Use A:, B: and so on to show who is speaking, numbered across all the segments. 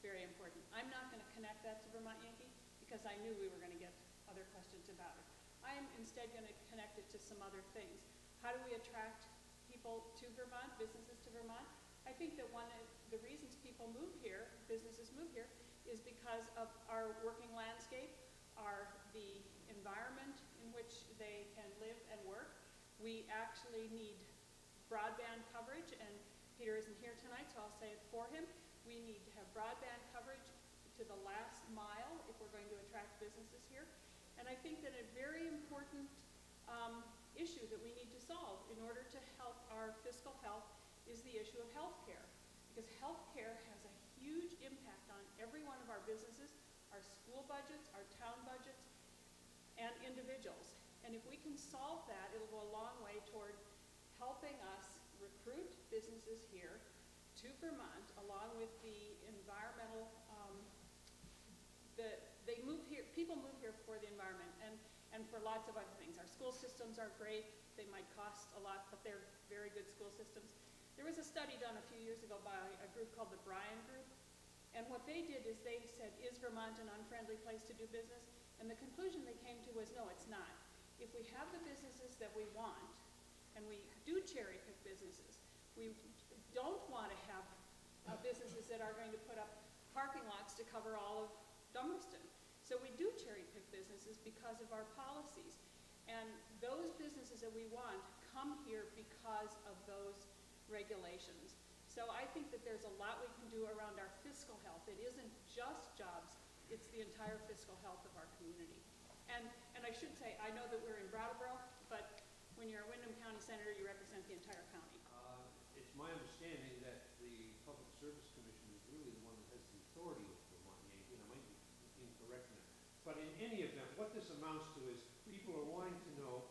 A: very important. I'm not going to connect that to Vermont Yankee because I knew we were going to get other questions about it. I am instead going to connect it to some other things. How do we attract people to Vermont, businesses to Vermont? I think that one of the reasons people move here, businesses move here, is because of our working landscape, the environment in which they can live and work. We actually need broadband coverage, and Peter isn't here tonight, so I'll say it for him. We need to have broadband coverage to the last mile if we're going to attract businesses here. And I think that a very important issue that we need to solve in order to help our fiscal health is the issue of health care. Because health care has a huge impact on every one of our businesses, our school budgets, our town budgets, and individuals. And if we can solve that, it'll go a long way toward helping us recruit businesses here to Vermont, along with the environmental, they move here, people move here for the environment and for lots of other things. Our school systems are great. They might cost a lot, but they're very good school systems. There was a study done a few years ago by a group called the Bryan Group, and what they did is they said, is Vermont an unfriendly place to do business? And the conclusion they came to was, no, it's not. If we have the businesses that we want, and we do cherry pick businesses, we don't want to have businesses that are going to put up parking lots to cover all of Dummerston. So we do cherry pick businesses because of our policies. And those businesses that we want come here because of those regulations. So I think that there's a lot we can do around our fiscal health. It isn't just jobs, it's the entire fiscal health of our community. And I should say, I know that we're in Brattleboro, but when you're a Windham County Senator, you represent the entire county.
B: It's my understanding that the Public Service Commission is really the one that has the authority over Vermont Yankee, and I might be incorrect in that. But in any event, what this amounts to is people are wanting to know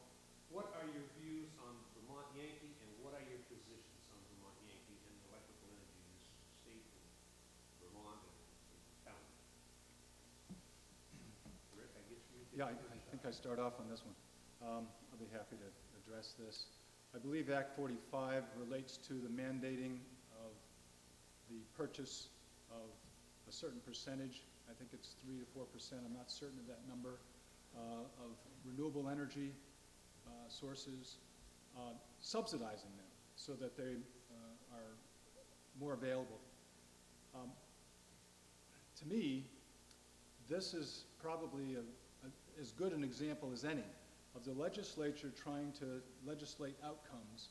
B: what are your views on Vermont Yankee and what are your positions on Vermont Yankee and electrical energy in this state of Vermont and county. Rick, I guess you
C: Yeah, I think I start off on this one. I'll be happy to address this. I believe Act 45 relates to the mandating of the purchase of a certain percentage. I think it's 3 to 4%. I'm not certain of that number of renewable energy sources, subsidizing them so that they are more available. To me, this is probably as good an example as any of the legislature trying to legislate outcomes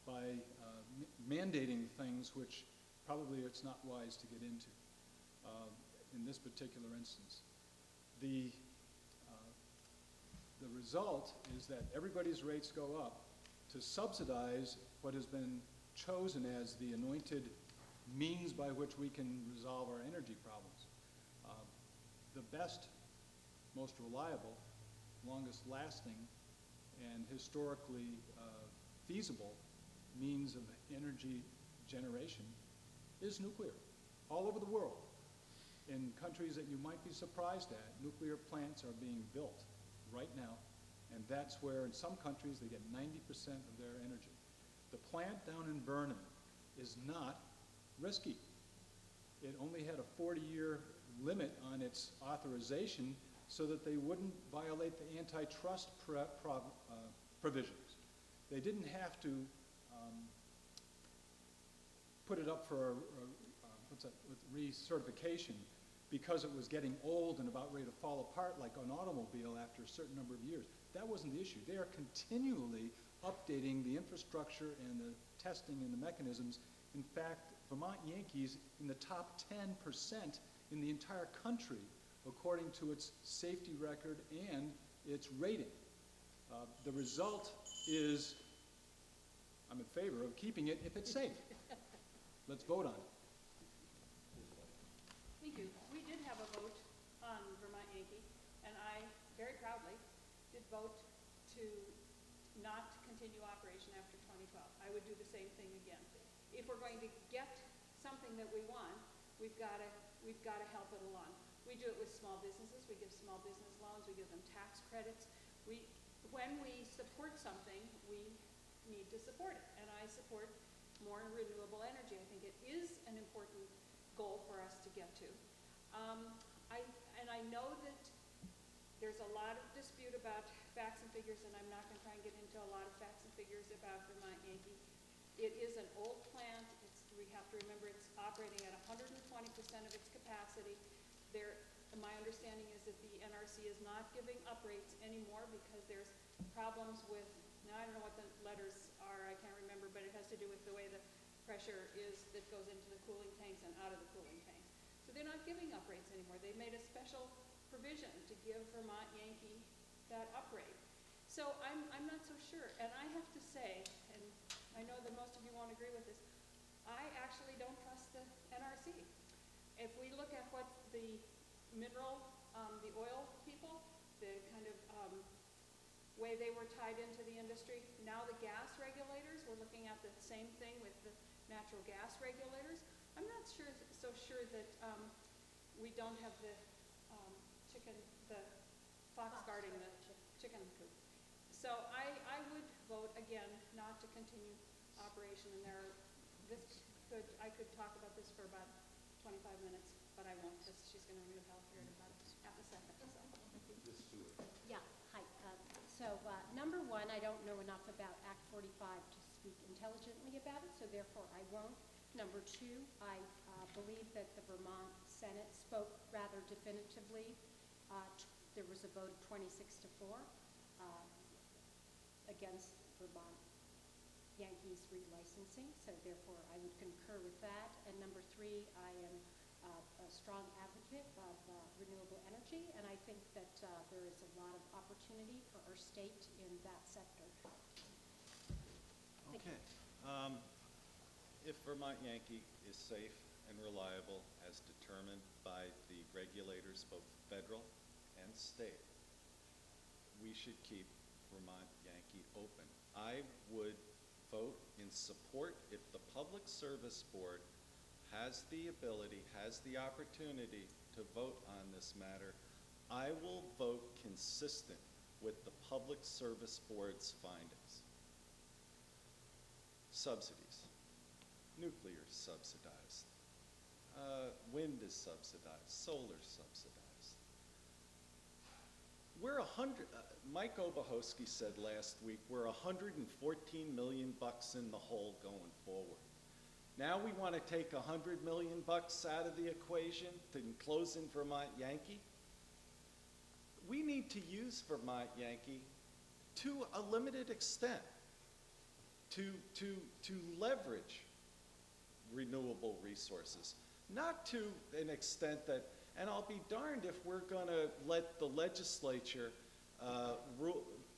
C: by mandating things which probably it's not wise to get into in this particular instance. The result is that everybody's rates go up to subsidize what has been chosen as the anointed means by which we can resolve our energy problems. The best, most reliable, longest lasting, and historically feasible means of energy generation is nuclear, all over the world. In countries that you might be surprised at, nuclear plants are being built right now, and that's where in some countries they get 90% of their energy. The plant down in Vernon is not risky. It only had a 40-year limit on its authorization so that they wouldn't violate the antitrust provisions. They didn't have to put it up for recertification because it was getting old and about ready to fall apart like an automobile after a certain number of years. That wasn't the issue. They are continually updating the infrastructure and the testing and the mechanisms. In fact, Vermont Yankees in the top 10% in the entire country according to its safety record and its rating. The result is I'm in favor of keeping it if it's safe. Let's vote on it.
A: Thank you. We did have a vote on Vermont Yankee, and I very proudly did vote to not continue operation after 2012. I would do the same thing again. If we're going to get something that we want, we've got to help it along. We do it with small businesses. We give small business loans. We give them tax credits. When we support something, we need to support it, and I support more renewable energy. I think it is an important goal for us to get to. I know that there's a lot of dispute about facts and figures, and I'm not gonna try and get into a lot of facts and figures about Vermont Yankee. It is an old plant. We have to remember it's operating at 120% of its capacity. My understanding is that the NRC is not giving uprates anymore because there's problems with, now I don't know what the letters are, I can't remember, but it has to do with the way the pressure is that goes into the cooling tanks and out of the cooling tanks. So they're not giving uprates anymore. They made a special provision to give Vermont Yankee that uprate. So I'm not so sure, and I have to say, and I know that most of you won't agree with this, I actually don't trust the NRC. If we look at what the mineral, the oil people, the kind of way they were tied into the industry, now the gas regulators, we're looking at the same thing with the natural gas regulators. I'm not so sure that we don't have the the fox guarding the chicken coop. So I would vote again not to continue operation, and I could talk about this for about 25 minutes, but I won't, because she's going to remove health here in about half a second. So.
B: Just do it.
D: Yeah, hi. Number one, I don't know enough about Act 45 to speak intelligently about it, so therefore I won't. Number two, I believe that the Vermont Senate spoke rather definitively. There was a vote of 26-4 against Vermont Yankees relicensing, so therefore I would concur with that. And number three, I am a strong advocate of renewable energy, and I think that there is a lot of opportunity for our state in that sector. Thank you.
E: Okay. If Vermont Yankee is safe and reliable as determined by the regulators, both federal and state, we should keep Vermont Yankee open. I would vote in support if the Public Service Board has the ability, has the opportunity to vote on this matter. I will vote consistent with the Public Service Board's findings. Subsidies. Nuclear is subsidized. Wind is subsidized. Solar is subsidized. We're Mike Obuchowski said last week, we're $114 million in the hole going forward. Now we want to take $100 million out of the equation to close in Vermont Yankee. We need to use Vermont Yankee to a limited extent to leverage renewable resources, not to an extent that, and I'll be darned if we're going to let the legislature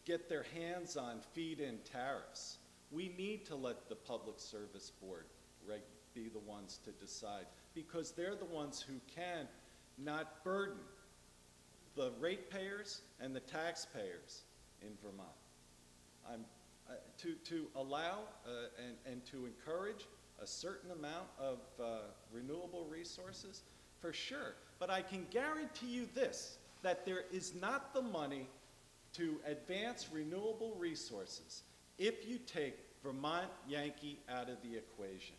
E: get their hands on feed-in tariffs. We need to let the Public Service Board be the ones to decide, because they're the ones who can not burden the ratepayers and the taxpayers in Vermont. To allow and to encourage a certain amount of renewable resources, for sure. But I can guarantee you this, that there is not the money to advance renewable resources if you take Vermont Yankee out of the equation.